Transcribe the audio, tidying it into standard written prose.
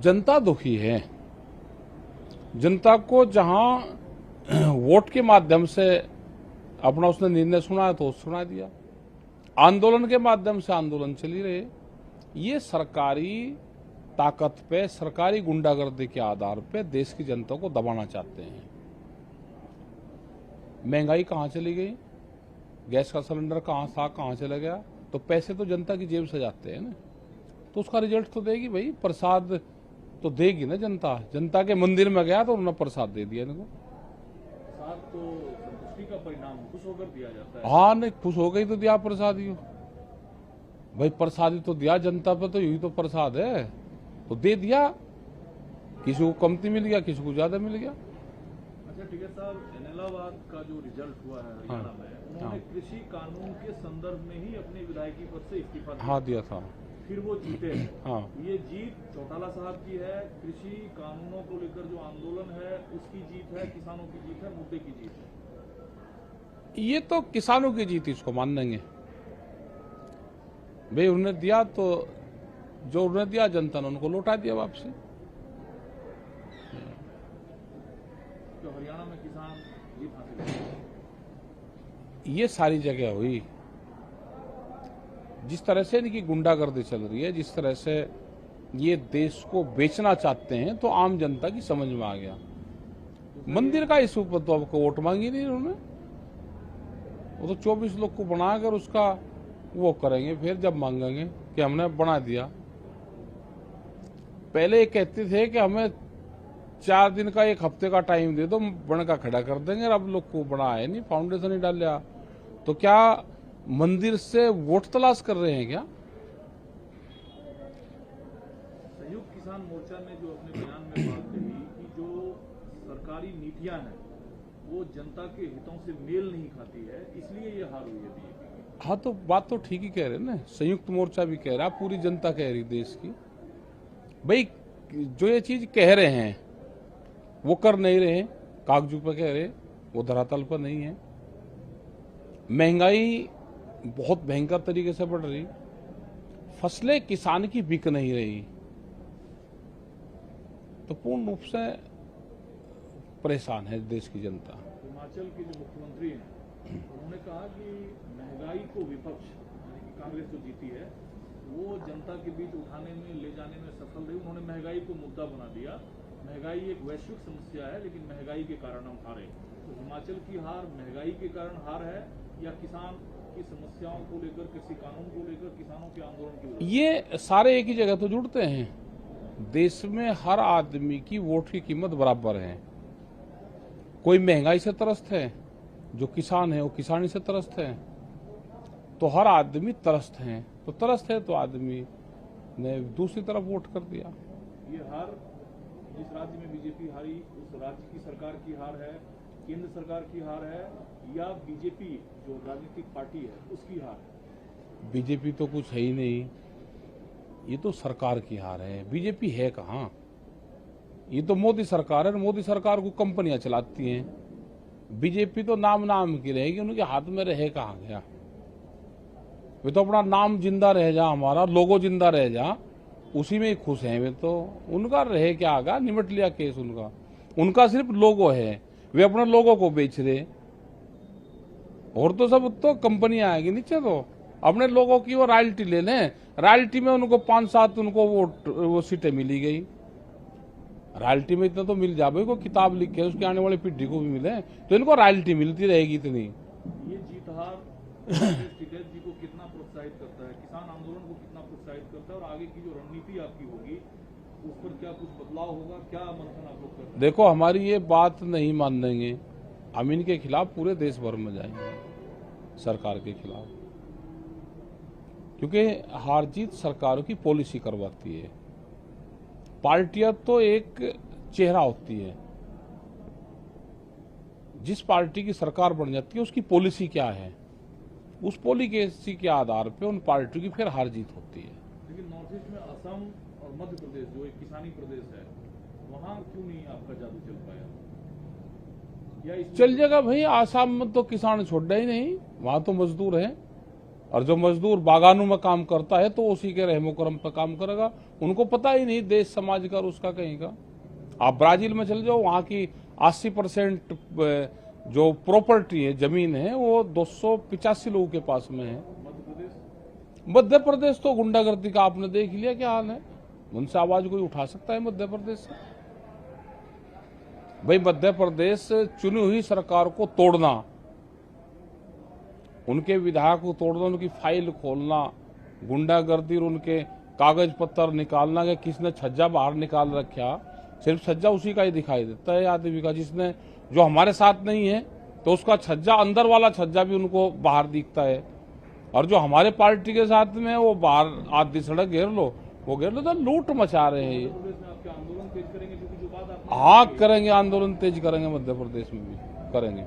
जनता दुखी है। जनता को जहां वोट के माध्यम से अपना उसने निर्णय सुनाया तो सुना दिया, आंदोलन के माध्यम से आंदोलन चली रहे। ये सरकारी ताकत पे, सरकारी गुंडागर्दी के आधार पे देश की जनता को दबाना चाहते हैं। महंगाई कहां चली गई, गैस का सिलेंडर कहां था, कहां चला गया, तो पैसे तो जनता की जेब से जाते हैं ना, तो उसका रिजल्ट तो देगी भाई, प्रसाद तो देगी ना जनता। जनता के मंदिर में गया तो उन्होंने प्रसाद दे दिया इनको। प्रसाद तो संतुष्टि का परिणाम, खुश होकर दिया जाता है। हाँ, नहीं खुश हो गई तो दिया प्रसाद ही भाई, प्रसाद ही तो दिया जनता पे, तो यही तो प्रसाद है, तो दे दिया। किसी को कमती मिल गया, किसी को ज्यादा मिल गया। अच्छा ठीक है साहब, एनेलाबाद का जो रिजल्ट हुआ है हरियाणा में, उन्होंने कृषि कानून के संदर्भ में ही अपनी विधायकी पद से इस्तीफा दिया। हाँ, दिया था। फिर वो जीते हैं। हाँ, ये जीत चौटाला साहब की है, कृषि कानूनों को लेकर जो आंदोलन है उसकी जीत है, किसानों की जीत है, मुद्दे की जीत है। ये तो किसानों की जीत, इसको मान लेंगे भाई। उन्होंने दिया तो जो उन्होंने दिया, जनता ने उनको लौटा दिया वापसी। तो हरियाणा में किसान जीत हासिल कर, ये सारी जगह हुई। जिस तरह से इनकी गुंडागर्दी चल रही है, जिस तरह से ये देश को बेचना चाहते हैं, तो आम जनता की समझ में आ गया। मंदिर का इस ऊपर तो आपको वोट मांगी नहीं उन्होंने, वो तो 24 लोग को बनाकर उसका वो करेंगे, फिर जब मांगेंगे कि हमने बना दिया। पहले ये कहते थे कि हमें 4 दिन का, 1 हफ्ते का टाइम दे दो, बन का खड़ा कर देंगे। अब लोग को बना है नहीं, फाउंडेशन ही डाल लिया, तो क्या मंदिर से वोट तलाश कर रहे हैं क्या? संयुक्त किसान मोर्चा ने जो अपने बयान में बात कही कि जो सरकारी नीतियां हैं वो जनता के हितों से मेल नहीं खाती है, इसलिए ये हार हुई है बीजेपी की। हाँ, तो बात तो ठीक ही कह रहे हैं ना, संयुक्त मोर्चा भी कह रहा, पूरी जनता कह रही देश की। भाई जो ये चीज कह रहे हैं वो कर नहीं रहे, कागजों पर कह रहे, वो धरातल पर नहीं है। महंगाई बहुत भयंकर तरीके से बढ़ रही, फसलें किसान की बिक नहीं रही, तो पूर्ण रूप से परेशान है देश की जनता। हिमाचल के जो मुख्यमंत्री हैं उन्होंने कहा कि महंगाई को विपक्ष यानी कि कांग्रेस जो जीती है वो जनता के बीच उठाने में, ले जाने में सफल रही। उन्होंने महंगाई को मुद्दा बना दिया। महंगाई एक वैश्विक समस्या है, लेकिन महंगाई के कारण हम हारे। तो हिमाचल की हार महंगाई के कारण हार है या किसान की समस्याओं को लेकर, कृषि कानून को लेकर, किसानों के आंदोलन की वजह? ये सारे एक ही जगह तो जुड़ते हैं। देश में हर आदमी की वोट की कीमत बराबर है। कोई महंगाई से त्रस्त है, जो किसान है वो किसानी से त्रस्त है, तो हर आदमी त्रस्त है, तो त्रस्त है तो आदमी ने दूसरी तरफ वोट कर दिया। ये हार जिस राज्य में बीजेपी हारी उस राज्य की सरकार की हार है, केंद्र सरकार की हार है, या बीजेपी जो राजनीतिक पार्टी है उसकी हार है? बीजेपी तो कुछ है ही नहीं, ये तो सरकार की हार है। बीजेपी है कहाँ? ये तो मोदी सरकार है, मोदी सरकार को कंपनियां चलाती हैं। बीजेपी तो नाम नाम की रहेगी, उनके हाथ में रहे कहाँ गया? वे तो अपना नाम जिंदा रह जा, हमारा लोगो जिंदा रह जा, उसी में ही खुश हैं वे तो। उनका रहे क्या आगा, निमट लिया केस उनका। उनका सिर्फ लोगो है, वे अपने लोगों को बेच रहे, और तो सब तो कंपनियां आएगी नीचे, तो अपने लोगों की वो रॉयल्टी ले लें। रॉयल्टी में उनको 5-7 उनको वो सीटें मिली गई। रॉयल्टी में इतना तो मिल जाए, को किताब लिख के उसके आने वाली पीढ़ी को भी मिले, तो इनको रॉयल्टी मिलती रहेगी इतनी। ये जीत हार टिकैत जी को कितना प्रोत्साहित करता है, किसान आंदोलन को कितना प्रोत्साहित करता है, और आगे की जो रणनीति आपकी होगी उस पर क्या कुछ बदलाव होगा, क्या मंथन आप लोग करते हैं? देखो, हमारी ये बात नहीं मान लेंगे, हम इनके खिलाफ पूरे देश भर में जाएंगे, सरकार के खिलाफ, क्योंकि हार जीत सरकारों की पॉलिसी करवाती है। पार्टियां तो एक चेहरा होती है, जिस पार्टी की सरकार बन जाती है उसकी पॉलिसी क्या है, उस पॉलिसी के आधार पे उन पार्टियों की फिर हार जीत होती है। लेकिन नॉर्थ ईस्ट में असम और मध्य प्रदेश जो एक किसानी प्रदेश है, वहां क्यों नहीं आपका जादू चल पाया? या चल जाएगा भाई, आसाम में तो किसान छोड़ ही नहीं, वहां तो मजदूर हैं, और जो मजदूर बागानों में काम करता है तो उसी के रहमो करम पर काम करेगा। उनको पता ही नहीं देश समाज का और उसका कहीं का। आप ब्राजील में चले जाओ, वहाँ की 80% जो प्रॉपर्टी है, जमीन है, वो 285 लोगों के पास में है। मध्य प्रदेश तो गुंडागर्दी का आपने देख लिया क्या हाल है। उनसे आवाज कोई उठा सकता है मध्य प्रदेश से? भाई मध्य प्रदेश चुनी हुई सरकार को तोड़ना, उनके विधायक को तोड़ना, उनकी फाइल खोलना, गुंडागर्दी और उनके कागज पत्तर निकालना कि किसने छज्जा बाहर निकाल रखा, सिर्फ छज्जा उसी का ही दिखाई देता है आदमी का, जिसने जो हमारे साथ नहीं है तो उसका छज्जा, अंदर वाला छज्जा भी उनको बाहर दिखता है, और जो हमारे पार्टी के साथ में वो बाहर आधी सड़क घेर लो, वो घेर लो, तो लूट मचा रहे हैं ये। प्रदेश में आपके आंदोलन तेज करेंगे, क्योंकि जो बात आप हाँ करेंगे, आंदोलन तेज करेंगे, मध्य प्रदेश में भी करेंगे।